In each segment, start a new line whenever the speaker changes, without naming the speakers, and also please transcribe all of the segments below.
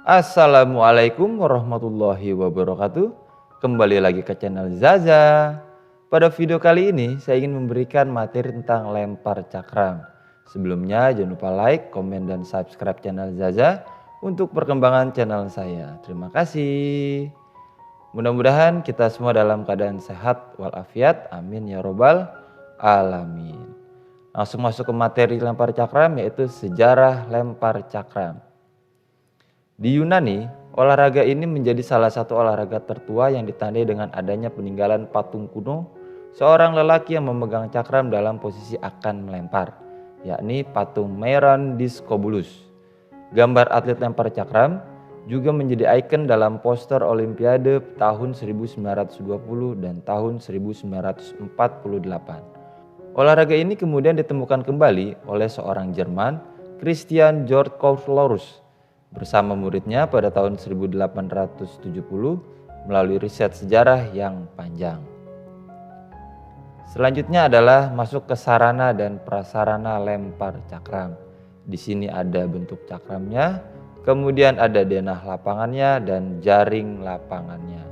Assalamualaikum warahmatullahi wabarakatuh. Kembali lagi ke channel Zaza. Pada video kali ini saya ingin memberikan materi tentang lempar cakram. Sebelumnya jangan lupa like, komen, dan subscribe channel Zaza untuk perkembangan channel saya. Terima kasih. Mudah-mudahan kita semua dalam keadaan sehat walafiat. Amin ya robbal alamin. Langsung masuk ke materi lempar cakram, yaitu sejarah lempar cakram. Di Yunani, olahraga ini menjadi salah satu olahraga tertua yang ditandai dengan adanya peninggalan patung kuno seorang lelaki yang memegang cakram dalam posisi akan melempar, yakni patung Meiron Discobulus. Gambar atlet lempar cakram juga menjadi ikon dalam poster Olimpiade tahun 1920 dan tahun 1948. Olahraga ini kemudian ditemukan kembali oleh seorang Jerman, Christian Georg Couvrous, bersama muridnya pada tahun 1870 melalui riset sejarah yang panjang. Selanjutnya adalah masuk ke sarana dan prasarana lempar cakram. Di sini ada bentuk cakramnya, kemudian ada denah lapangannya dan jaring lapangannya.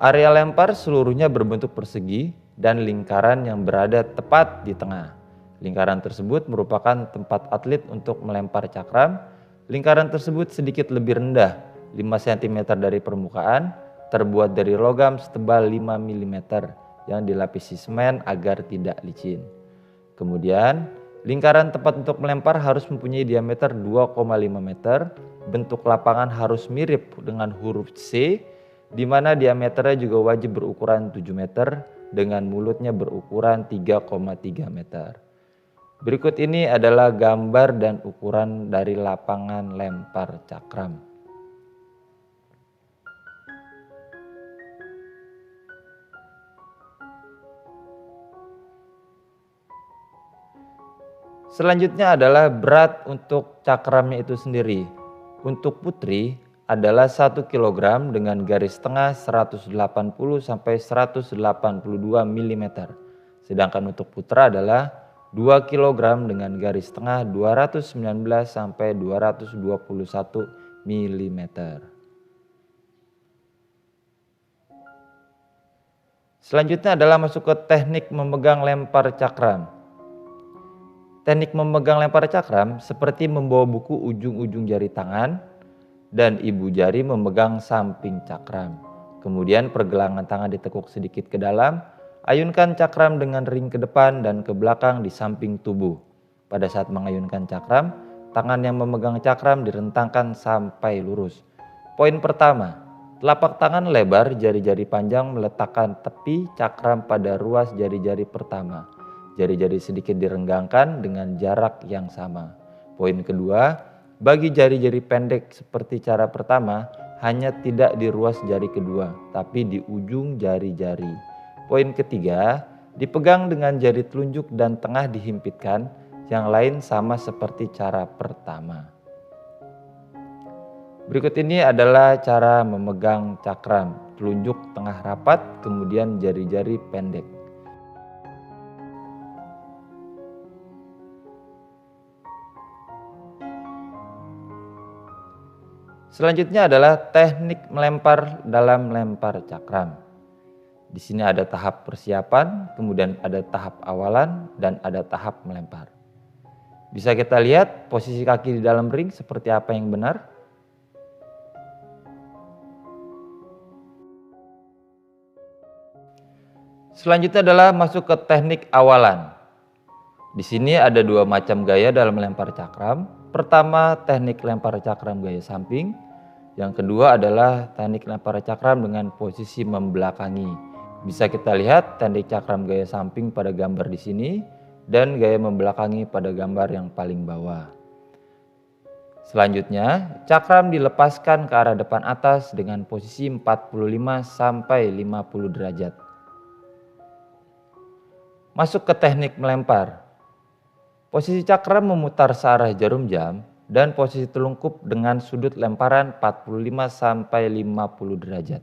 Area lempar seluruhnya berbentuk persegi dan lingkaran yang berada tepat di tengah. Lingkaran tersebut merupakan tempat atlet untuk melempar cakram. Lingkaran tersebut sedikit lebih rendah, 5 cm dari permukaan, terbuat dari logam setebal 5 mm yang dilapisi semen agar tidak licin. Kemudian, lingkaran tempat untuk melempar harus mempunyai diameter 2,5 meter, bentuk lapangan harus mirip dengan huruf C, di mana diameternya juga wajib berukuran 7 meter dengan mulutnya berukuran 3,3 meter. Berikut ini adalah gambar dan ukuran dari lapangan lempar cakram. Selanjutnya adalah berat untuk cakramnya itu sendiri. Untuk putri adalah 1 kg dengan garis tengah 180 sampai 182 mm. Sedangkan untuk putra adalah 2 kg dengan garis tengah 219 sampai 221 mm. Selanjutnya adalah masuk ke teknik memegang lempar cakram. Teknik memegang lempar cakram seperti membawa buku ujung-ujung jari tangan dan ibu jari memegang samping cakram. Kemudian pergelangan tangan ditekuk sedikit ke dalam. Ayunkan cakram dengan ring ke depan dan ke belakang di samping tubuh. Pada saat mengayunkan cakram, tangan yang memegang cakram direntangkan sampai lurus. Poin pertama, telapak tangan lebar, jari-jari panjang meletakkan tepi cakram pada ruas jari-jari pertama. Jari-jari sedikit direnggangkan dengan jarak yang sama. Poin kedua, bagi jari-jari pendek seperti cara pertama, hanya tidak di ruas jari kedua, tapi di ujung jari-jari. Poin ketiga, dipegang dengan jari telunjuk dan tengah dihimpitkan, yang lain sama seperti cara pertama. Berikut ini adalah cara memegang cakram, telunjuk tengah rapat, kemudian jari-jari pendek. Selanjutnya adalah teknik melempar dalam lempar cakram. Di sini ada tahap persiapan, kemudian ada tahap awalan, dan ada tahap melempar. Bisa kita lihat posisi kaki di dalam ring seperti apa yang benar. Selanjutnya adalah masuk ke teknik awalan. Di sini ada dua macam gaya dalam melempar cakram. Pertama, teknik lempar cakram gaya samping. Yang kedua adalah teknik lempar cakram dengan posisi membelakangi. Bisa kita lihat teknik cakram gaya samping pada gambar di sini dan gaya membelakangi pada gambar yang paling bawah. Selanjutnya, cakram dilepaskan ke arah depan atas dengan posisi 45 sampai 50 derajat. Masuk ke teknik melempar. Posisi cakram memutar searah jarum jam dan posisi telungkup dengan sudut lemparan 45 sampai 50 derajat.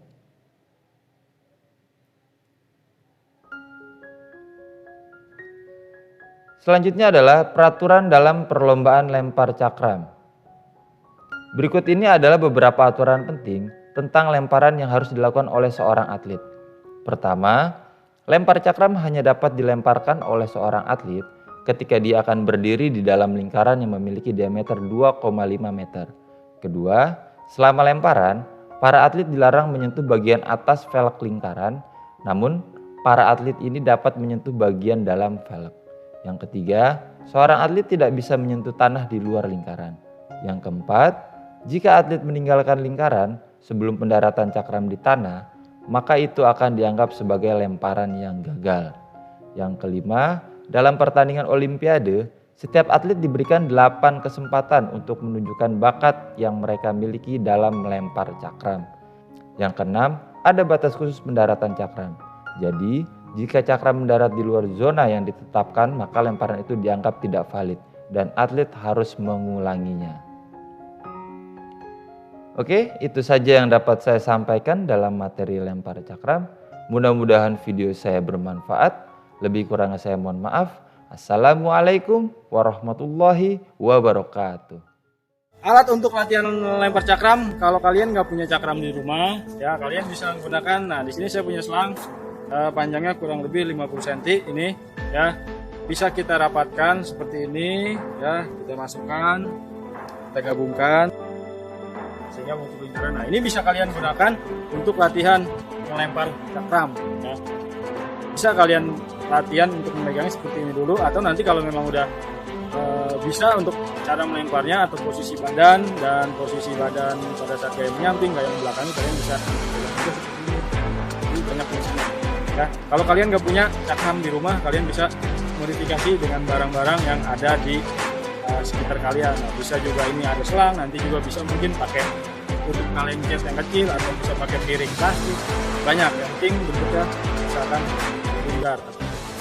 Selanjutnya adalah peraturan dalam perlombaan lempar cakram. Berikut ini adalah beberapa aturan penting tentang lemparan yang harus dilakukan oleh seorang atlet. Pertama, lempar cakram hanya dapat dilemparkan oleh seorang atlet ketika dia akan berdiri di dalam lingkaran yang memiliki diameter 2,5 meter. Kedua, selama lemparan, para atlet dilarang menyentuh bagian atas velg lingkaran, namun para atlet ini dapat menyentuh bagian dalam velg. Yang ketiga, seorang atlet tidak bisa menyentuh tanah di luar lingkaran. Yang keempat, jika atlet meninggalkan lingkaran sebelum pendaratan cakram di tanah, maka itu akan dianggap sebagai lemparan yang gagal. Yang kelima, dalam pertandingan olimpiade, setiap atlet diberikan 8 kesempatan untuk menunjukkan bakat yang mereka miliki dalam melempar cakram. Yang keenam, ada batas khusus pendaratan cakram. Jadi, jika cakram mendarat di luar zona yang ditetapkan, maka lemparan itu dianggap tidak valid dan atlet harus mengulanginya. Oke, itu saja yang dapat saya sampaikan dalam materi lempar cakram. Mudah-mudahan video saya bermanfaat. Lebih kurangnya saya mohon maaf. Assalamualaikum warahmatullahi wabarakatuh.
Alat untuk latihan lempar cakram, kalau kalian nggak punya cakram di rumah, ya kalian bisa menggunakan. Nah, di sini saya punya selang panjangnya kurang lebih 50 cm ini, ya. Bisa kita rapatkan seperti ini, ya. Kita masukkan, kita gabungkan sehingga untuk lingkaran. Nah, ini bisa kalian gunakan untuk latihan melempar cakram, ya. Bisa kalian latihan untuk memegangnya seperti ini dulu, atau nanti kalau memang udah bisa untuk cara melemparnya atau posisi badan dan posisi badan pada saat gaya menyamping, gaya belakangnya kalian bisa banyak fungsinya, ya. Kalau kalian nggak punya cakram di rumah, kalian bisa modifikasi dengan barang-barang yang ada di sekitar kalian. Nah, bisa juga ini ada selang, nanti juga bisa mungkin pakai untuk kaleng cat yang kecil atau bisa pakai piring plastik, banyak. Yang penting bentuknya misalkan bundar.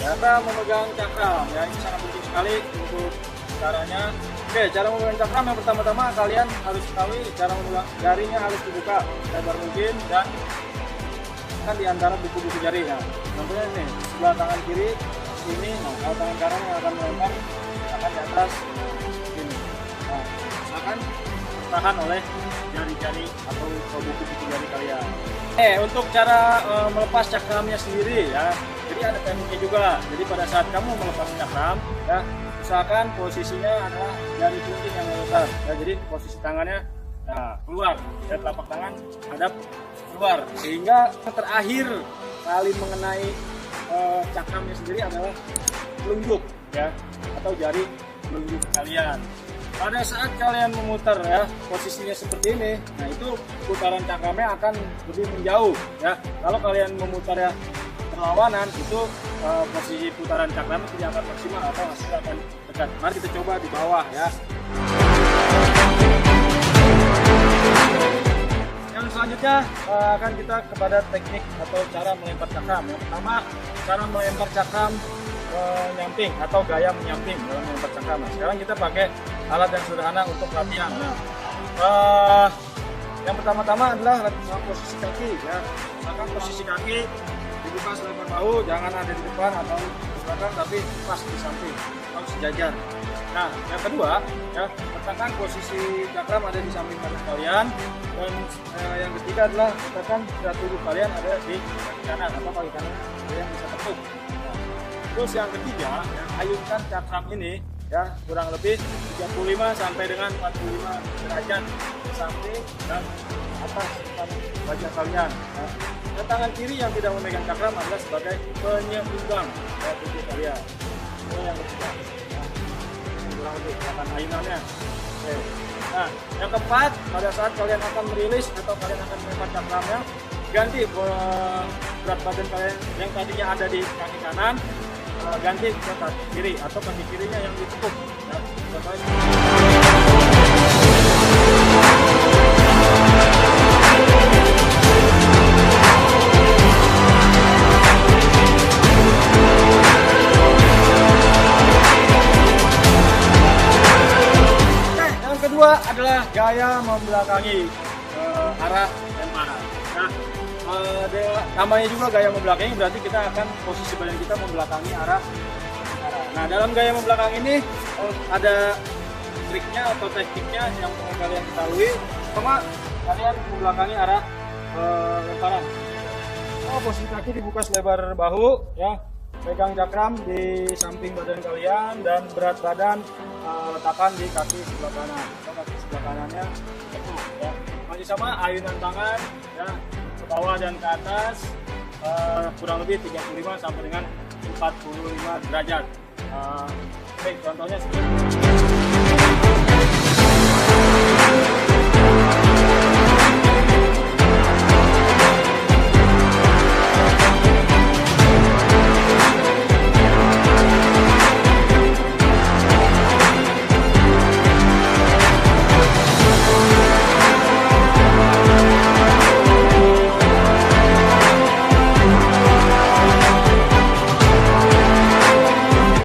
Cara memegang cakram, ya ini sangat penting sekali untuk caranya. Oke, cara memegang cakram yang pertama-tama kalian harus ketahui cara memegang jarinya harus dibuka lebar mungkin dan kan di antara buku-buku jari. Nah, contohnya ini sebelah tangan kiri ini, nah kalau tangan kanan yang akan melempar akan di atas ini. Nah, akan tertahan oleh jari-jari atau buku-buku jari kalian. Untuk cara melepas cakramnya sendiri, ya. Jadi ada tekniknya juga. Jadi pada saat kamu melepas cakram, ya, usahakan posisinya adalah jari kelingking yang memutar. Ya, jadi posisi tangannya keluar, ya, telapak tangan hadap keluar, sehingga terakhir kali mengenai cakramnya sendiri adalah telunjuk, ya, atau jari telunjuk kalian. Pada saat kalian memutar, ya, posisinya seperti ini, nah itu putaran cakramnya akan lebih menjauh, ya. Kalau kalian memutar ya berlawanan, itu posisi putaran cakramnya tidak akan maksimal atau hasilnya akan dekat. Mari kita coba di bawah, ya. Yang selanjutnya akan kita kepada teknik atau cara melempar cakram. Yang pertama, cara melempar cakram menyamping atau gaya menyamping dalam melempar cakram. Nah, sekarang kita pakai alat yang sederhana untuk latihan. Yang pertama-tama adalah posisi kaki, ya. Maka posisi kaki dibuka selebar bahu, jangan ada di depan atau di belakang, tapi pas di samping atau sejajar. Nah, yang kedua, ya, letakkan posisi cakram ada di samping kanan kalian, dan yang ketiga adalah letakkan berat tubuh kalian ada di kaki kanan atau kaki kanan kalian bisa tepuk. Nah, terus yang ketiga, ya, ayunkan cakram ini, ya, kurang lebih 35 sampai dengan 45 derajat ke samping dan atas wajah kalian. Nah, dan tangan kiri yang tidak memegang cakram adalah sebagai penyeimbang tubuh kalian. Itu yang ketiga. Kurang lebih akan ayunannya. Oke. Nah, yang keempat, pada saat kalian akan merilis atau kalian akan melempar cakramnya, ganti berat badan kalian yang tadinya ada di kaki kanan, ganti ke kaki kiri atau kaki kirinya yang ditekuk. Ya, adalah gaya membelakangi arah lemparan. Nah, namanya juga gaya membelakangi, berarti kita akan posisi badan kita membelakangi arah. Nah, dalam gaya membelakangi ini ada triknya atau tekniknya yang perlu kalian ketahui. Pertama, kalian membelakangi arah lemparan. Posisi kaki dibuka selebar bahu, ya. Pegang cakram di samping badan kalian dan berat badan letakkan di kaki sebelah kanan. Kaki sebelah kanannya teguh, ya. Masih sama ayunan tangan, ya, ke bawah dan ke atas kurang lebih 35 sampai dengan 45 derajat. Baik, contohnya seperti ini.